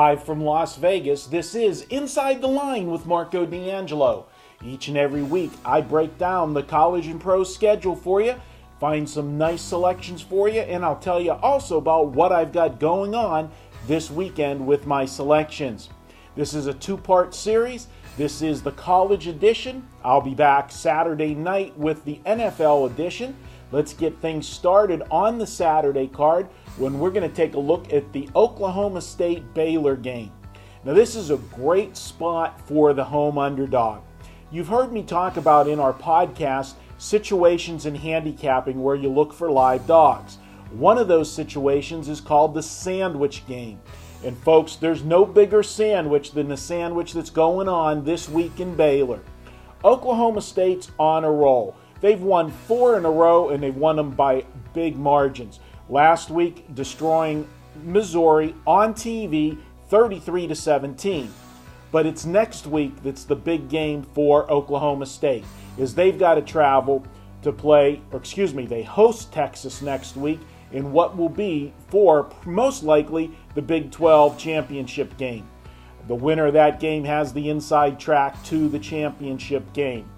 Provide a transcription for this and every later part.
Live from Las Vegas, this is Inside the Line with Marco D'Angelo. Each and every week, I break down the college and pro schedule for you, find some nice selections for you, and I'll tell you also about what I've got going on this weekend with my selections. This is a two-part series. This is the college edition. I'll be back Saturday night with the NFL edition. Let's get things started on the Saturday card when we're going to take a look at the Oklahoma State-Baylor game. Now, this is a great spot for the home underdog. You've heard me talk about in our podcast situations in handicapping where you look for live dogs. One of those situations is called the sandwich game. And folks, there's no bigger sandwich than the sandwich that's going on this week in Baylor. Oklahoma State's on a roll. They've won 4 in a row, and they've won them by big margins. Last week, destroying Missouri on TV, 33-17. But it's next week that's the big game for Oklahoma State, is they've got to travel to they host Texas next week in what will be, for most likely, the Big 12 championship game. The winner of that game has the inside track to the championship game.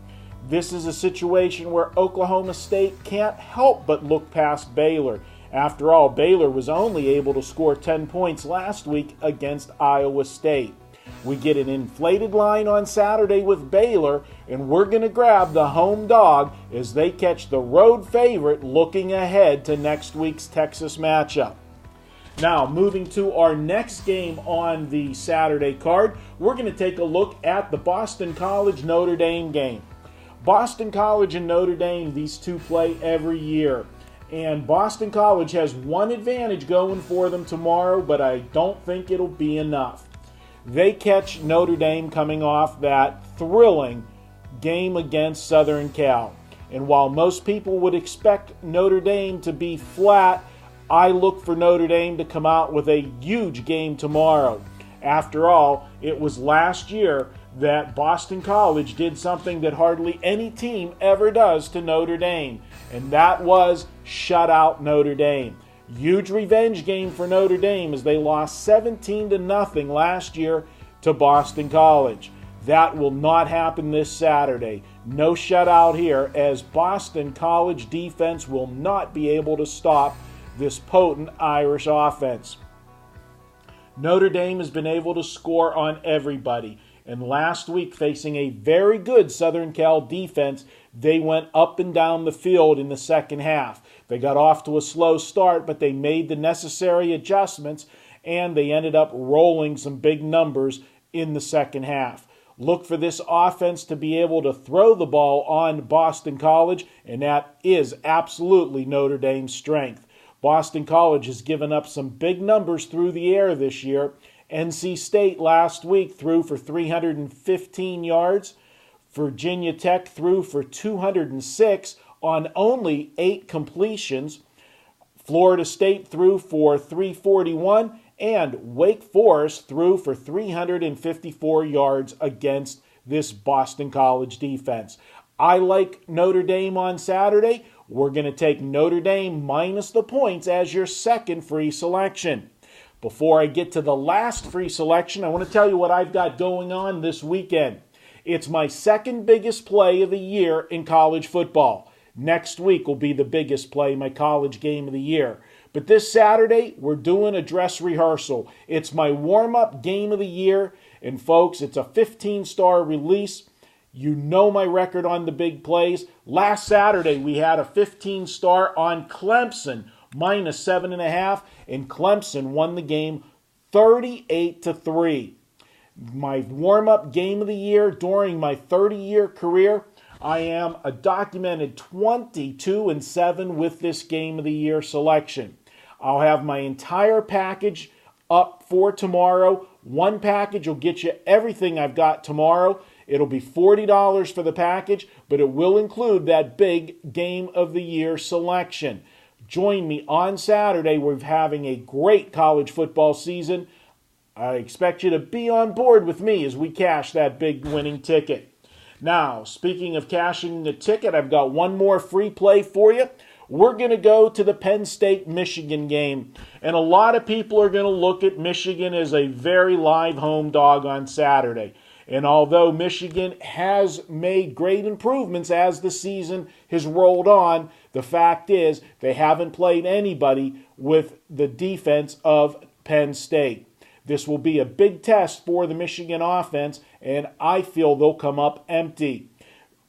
This is a situation where Oklahoma State can't help but look past Baylor. After all, Baylor was only able to score 10 points last week against Iowa State. We get an inflated line on Saturday with Baylor, and we're going to grab the home dog as they catch the road favorite looking ahead to next week's Texas matchup. Now, moving to our next game on the Saturday card, we're going to take a look at the Boston College-Notre Dame game. Boston College and Notre Dame, these two play every year. And Boston College has one advantage going for them tomorrow, but I don't think it'll be enough. They catch Notre Dame coming off that thrilling game against Southern Cal. And while most people would expect Notre Dame to be flat, I look for Notre Dame to come out with a huge game tomorrow. After all, it was last year that Boston College did something that hardly any team ever does to Notre Dame, and that was shut out Notre Dame. Huge revenge game for Notre Dame as they lost 17-0 last year to Boston College. That will not happen this Saturday. No shutout here, as Boston College defense will not be able to stop this potent Irish offense. Notre Dame has been able to score on everybody. And last week, facing a very good Southern Cal defense, they went up and down the field in the second half. They got off to a slow start, but they made the necessary adjustments, and they ended up rolling some big numbers in the second half. Look for this offense to be able to throw the ball on Boston College, and that is absolutely Notre Dame's strength. Boston College has given up some big numbers through the air this year. NC State last week threw for 315 yards. Virginia Tech threw for 206 on only 8 completions. Florida State threw for 341, and Wake Forest threw for 354 yards against this Boston College defense. I like Notre Dame on Saturday. We're going to take Notre Dame minus the points as your second free selection. Before I get to the last free selection, I want to tell you what I've got going on this weekend. It's my second biggest play of the year in college football. Next week will be the biggest play, my college game of the year. But this Saturday, we're doing a dress rehearsal. It's my warm-up game of the year. And folks, it's a 15-star release. You know my record on the big plays. Last Saturday, we had a 15-star on Clemson, minus 7.5, and Clemson won the game 38-3. My warm-up game of the year during my 30-year career, I am a documented 22-7 with this game of the year selection. I'll have my entire package up for tomorrow. One package will get you everything I've got tomorrow. It'll be $40 for the package, but it will include that big game of the year selection. Join me on Saturday. We're having a great college football season. I expect you to be on board with me as we cash that big winning ticket. Now, speaking of cashing the ticket, I've got one more free play for you. we're going to go to the Penn State-Michigan game. And a lot of people are going to look at Michigan as a very live home dog on Saturday. And although Michigan has made great improvements as the season has rolled on, the fact is they haven't played anybody with the defense of Penn State. This will be a big test for the Michigan offense, and I feel they'll come up empty.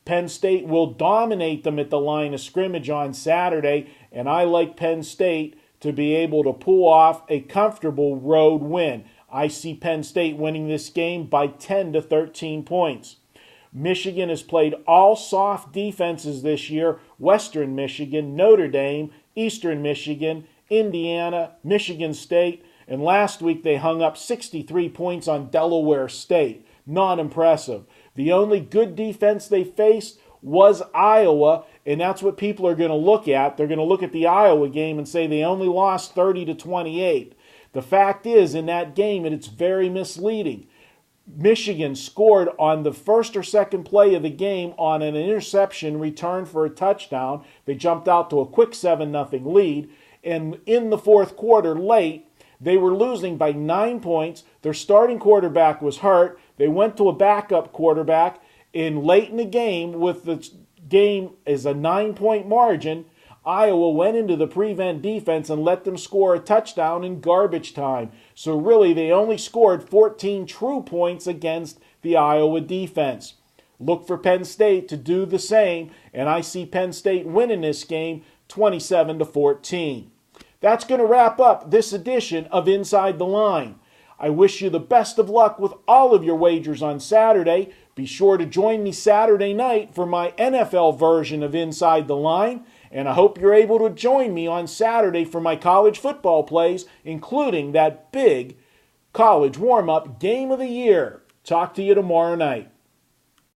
Penn State will dominate them at the line of scrimmage on Saturday, and I like Penn State to be able to pull off a comfortable road win. I see Penn State winning this game by 10 to 13 points. Michigan has played all soft defenses this year: Western Michigan, Notre Dame, Eastern Michigan, Indiana, Michigan State, and last week they hung up 63 points on Delaware State. Not impressive. The only good defense they faced was Iowa, and that's what people are going to look at. They're going to look at the Iowa game and say they only lost 30 to 28. The fact is, in that game, and it's very misleading, Michigan scored on the first or second play of the game on an interception return for a touchdown. They jumped out to a quick 7-0 lead, and in the fourth quarter, late, they were losing by 9 points. Their starting quarterback was hurt. They went to a backup quarterback, and late in the game, with the game as a 9-point margin, Iowa went into the prevent defense and let them score a touchdown in garbage time. So really, they only scored 14 true points against the Iowa defense. Look for Penn State to do the same, and I see Penn State winning this game 27 to 14. That's going to wrap up this edition of Inside the Line. I wish you the best of luck with all of your wagers on Saturday. Be sure to join me Saturday night for my NFL version of Inside the Line. And I hope you're able to join me on Saturday for my college football plays, including that big college warm-up game of the year. Talk to you tomorrow night.